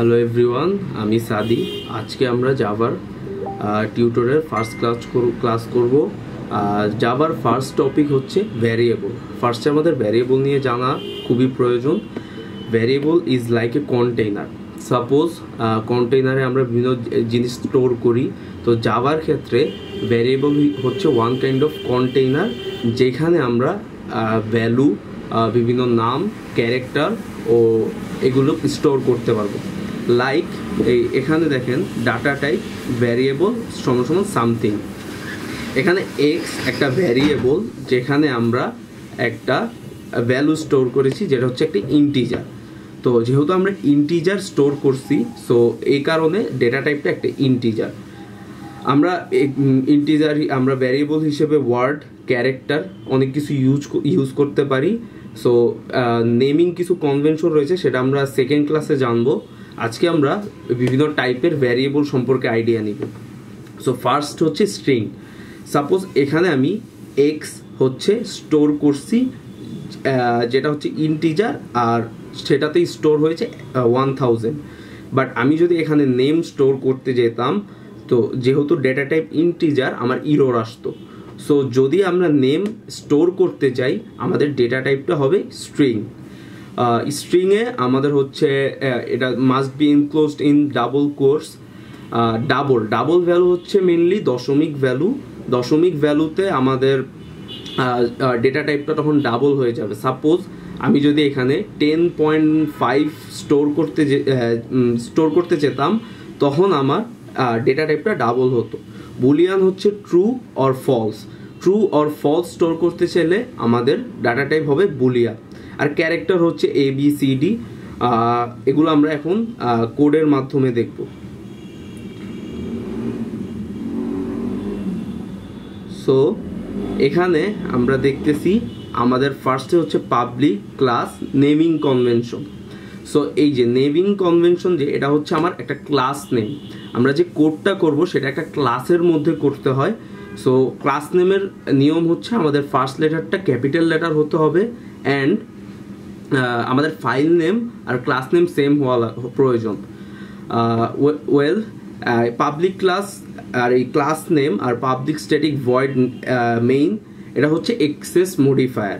Hello everyone, আমি সাদি। আজকে আমরা জাভার টিউটোরিয়াল ফার্স্ট ক্লাস করব। জাভার ফার্স্ট টপিক হচ্ছে ভ্যারিয়েবল। ফার্স্টে আমাদের ভ্যারিয়েবল নিয়ে জানা খুবই প্রয়োজন। Variable is like a container. Suppose কন্টেইনারে আমরা বিভিন্ন জিনিস স্টোর করি, তো জাভার ক্ষেত্রে ভ্যারিয়েবল হচ্ছে ওয়ান কাইন্ড অফ কন্টেইনার, যেখানে আমরা ভ্যালু, বিভিন্ন নাম, ক্যারেক্টার ও এগুলো স্টোর করতে পারবো। লাইক এখানে দেখেন ডাটা টাইপ ভ্যারিয়েবল সমান সামথিং। এখানে এক্স একটা ভ্যারিয়েবল, যেখানে আমরা একটা ভ্যালু স্টোর করেছি, যেটা হচ্ছে একটা ইন্টিজার। তো যেহেতু আমরা ইন্টিজার স্টোর করছি, সো এই কারণে ডেটা টাইপটা একটা ইন্টিজার। আমরা আমরা ভ্যারিয়েবল হিসেবে ওয়ার্ড, ক্যারেক্টার অনেক কিছু ইউজ করতে পারি। সো নেমিং কিছু কনভেনশন রয়েছে, সেটা আমরা সেকেন্ড ক্লাসে জানবো। আজকে আমরা বিভিন্ন টাইপের ভ্যারিয়েবল সম্পর্কে আইডিয়া নিব। সো ফার্স্ট হচ্ছে স্ট্রিং। সাপোজ এখানে আমি এক্স হচ্ছে স্টোর করছি, যেটা হচ্ছে ইন্টিজার, আর সেটাতেই স্টোর হয়েছে 1000। বাট আমি যদি এখানে নেম স্টোর করতে যেতাম, তো যেহেতু ডেটা টাইপ ইন্টিজার, আমার ইরর আসতো। সো যদি আমরা নেম স্টোর করতে যাই, আমাদের ডেটা টাইপটা হবে স্ট্রিং। স্ট্রিংয়ে আমাদের হচ্ছে এটা must be enclosed in double quotes. Double value হচ্ছে মেনলি দশমিক ভ্যালু। দশমিক ভ্যালুতে আমাদের ডেটা টাইপটা তখন ডাবল হয়ে যাবে। সাপোজ আমি যদি এখানে 10.5 স্টোর করতে যেতাম, তখন আমার ডেটা টাইপটা ডাবল হতো। বুলিয়ান হচ্ছে true or false. True or false store করতে চাইলে আমাদের ডাটা টাইপ হবে বুলিয়ান। আর ক্যারেক্টার হচ্ছে ABCD। এগুলো আমরা এখন কোডের মাধ্যমে দেখব। সো এখানে আমরা দেখতেছি আমাদের ফার্স্টে হচ্ছে public class naming convention. So এই যে নেমিং কনভেনশন, যে এটা হচ্ছে আমার একটা ক্লাস নেম। আমরা যে কোডটা করব সেটা একটা ক্লাসের মধ্যে করতে হয়। সো ক্লাস নেমের নিয়ম হচ্ছে আমাদের ফার্স্ট লেটারটা ক্যাপিটাল লেটার হতে হবে, অ্যান্ড আমাদের ফাইল নেম আর ক্লাস নেম সেম হওয়া প্রয়োজন। পাবলিক ক্লাস আর এই ক্লাস নেম আর পাবলিক স্ট্যাটিক ভয়েড মেইন, এটা হচ্ছে access modifier.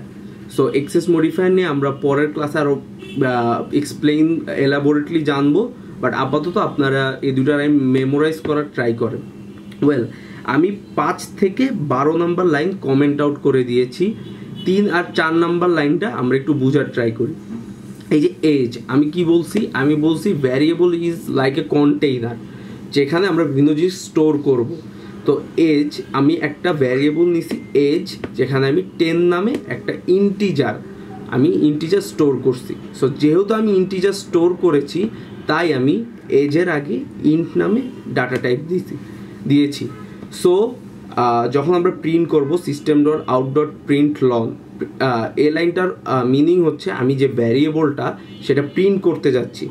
So access modifier নিয়ে আমরা পরের ক্লাসে আরও এলাবোরেটলি জানবো। বাট আপাতত আপনারা এই দুটা লাইন মেমোরাইজ করার ট্রাই করেন। আমি 5 থেকে 12 নাম্বার লাইন কমেন্ট আউট করে দিয়েছি। 3 আর 4 নাম্বার লাইনটা আমরা একটু বোঝার ট্রাই করি। এই যে এজ, আমি কি বলছি? আমি বলছি variable is like a container, যেখানে আমরা বিভিন্ন জিনিস স্টোর করব। তো এজ, আমি একটা ভ্যারিয়েবল নিছি এজ, যেখানে আমি 10 নামে একটা ইন্টিজার স্টোর করছি। সো যেহেতু আমি ইন্টিজার স্টোর করেছি, তাই আমি এজের আগে ইন্ট নামে ডাটা টাইপ দিয়েছি। সো যখন আমরা প্রিন্ট করব system.out.println, এই লাইনটার মিনিং হচ্ছে আমি যে ভ্যারিয়েবলটা সেটা প্রিন্ট করতে যাচ্ছি।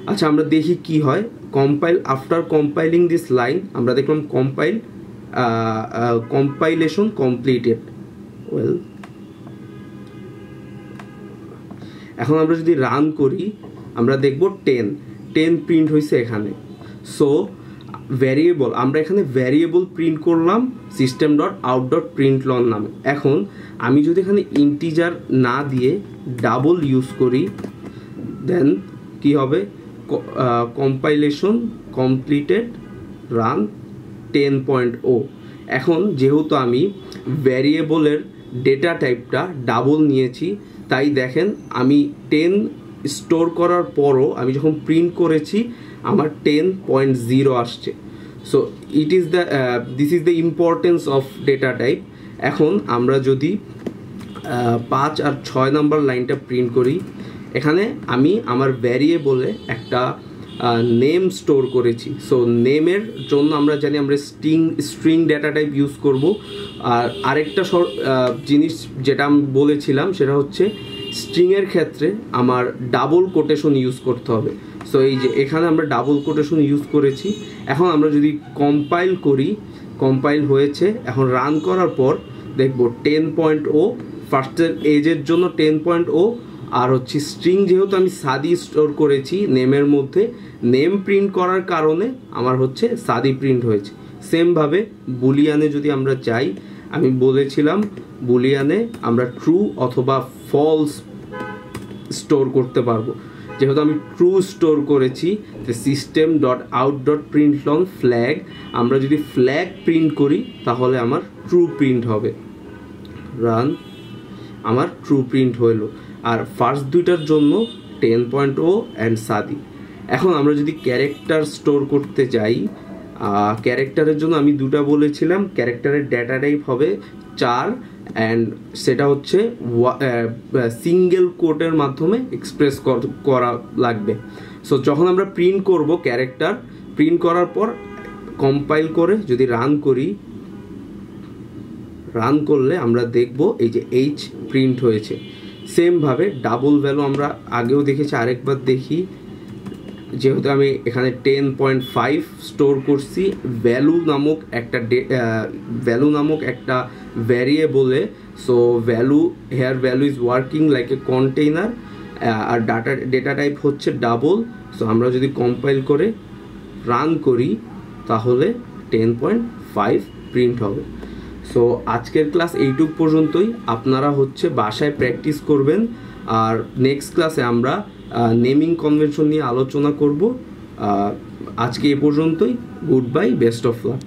আচ্ছা, আমরা দেখি কি হয়। Compile, after compiling this line, আমরা দেখলাম কম্পাইলেশন কমপ্লিটেড। এখন আমরা যদি রান করি, আমরা দেখব 10 প্রিন্ট হয়েছে এখানে। সো ভ্যারিয়েবল, আমরা এখানে ভ্যারিয়েবল প্রিন্ট করলাম system.out.println নামে। এখন আমি যদি এখানে ইন্টিজার না দিয়ে ডাবল ইউজ করি, দেন কি হবে? Compilation completed, run 10.0। এখন যেহেতু আমি ভ্যারিয়েবলের ডেটা টাইপটা ডাবল নিয়েছি, তাই দেখেন আমি 10 স্টোর করার পরও আমি যখন প্রিন্ট করেছি, আমার 10.0 আসছে। So this is the importance of data type. এখন আমরা যদি 5 আর 6 নাম্বার লাইনটা প্রিন্ট করি, এখানে আমি আমার ভ্যারিয়েবলে একটা নেম স্টোর করেছি। সো নেমের জন্য আমরা জানি আমরা স্ট্রিং ডেটা টাইপ ইউজ করব। আর আরেকটা জিনিস যেটা আমি বলেছিলাম, সেটা হচ্ছে স্ট্রিংয়ের ক্ষেত্রে আমার ডাবল কোটেশন ইউজ করতে হবে। সো এই যে এখানে আমরা ডাবল কোটেশন ইউজ করেছি। এখন আমরা যদি কম্পাইল করি, কম্পাইল হয়েছে। এখন রান করার পর দেখব 10.0, ফার্স্টের এজের জন্য 10.0, আর হচ্ছে স্ট্রিং যেহেতু আমি সাদি স্টোর করেছি নেমের মধ্যে, নেম প্রিন্ট করার কারণে আমার হচ্ছে সাদি প্রিন্ট হয়েছে। সেমভাবে বুলিয়ানে যদি আমরা চাই, আমি বলেছিলাম বুলিয়ানে আমরা ট্রু অথবা ফলস স্টোর করতে পারবো। যেহেতু আমি ট্রু স্টোর করেছি, system dot out dot println flag, আমরা যদি ফ্ল্যাগ প্রিন্ট করি তাহলে আমার ট্রু প্রিন্ট হবে। রান, আমার ট্রু প্রিন্ট হইলো। আর ফার্স্ট দুইটার জন্য 10.0 অ্যান্ড সাদি। এখন আমরা যদি ক্যারেক্টার স্টোর করতে যাই, ক্যারেক্টারের জন্য আমি দুটা বলেছিলাম, ক্যারেক্টারের ডেটা টাইপ হবে 4 অ্যান্ড সেটা হচ্ছে সিঙ্গেল কোটের মাধ্যমে এক্সপ্রেস করা লাগবে। সো যখন আমরা প্রিন্ট করব ক্যারেক্টার, প্রিন্ট করার পর কম্পাইল করে যদি রান করি, রান করলে আমরা দেখব এই যে এইচ প্রিন্ট হয়েছে। সেমভাবে ডাবল ভ্যালু আমরা আগেও দেখেছি, আরেকবার দেখি। যেহেতু আমি এখানে 10.5 স্টোর করছি ভ্যালু নামক একটা ভ্যারিয়েবলে, so value here value is working like a container, আর ডেটা টাইপ হচ্ছে ডাবল। সো আমরা যদি কম্পাইল করে রান করি তাহলে 10.5 প্রিন্ট হবে। সো আজকের ক্লাস এইটুক পর্যন্তই, আপনারা হচ্ছে বাসায় প্র্যাকটিস করবেন। আর নেক্সট ক্লাসে আমরা নেমিং কনভেনশন নিয়ে আলোচনা করব। আজকে এ পর্যন্তই, good bye, best of luck.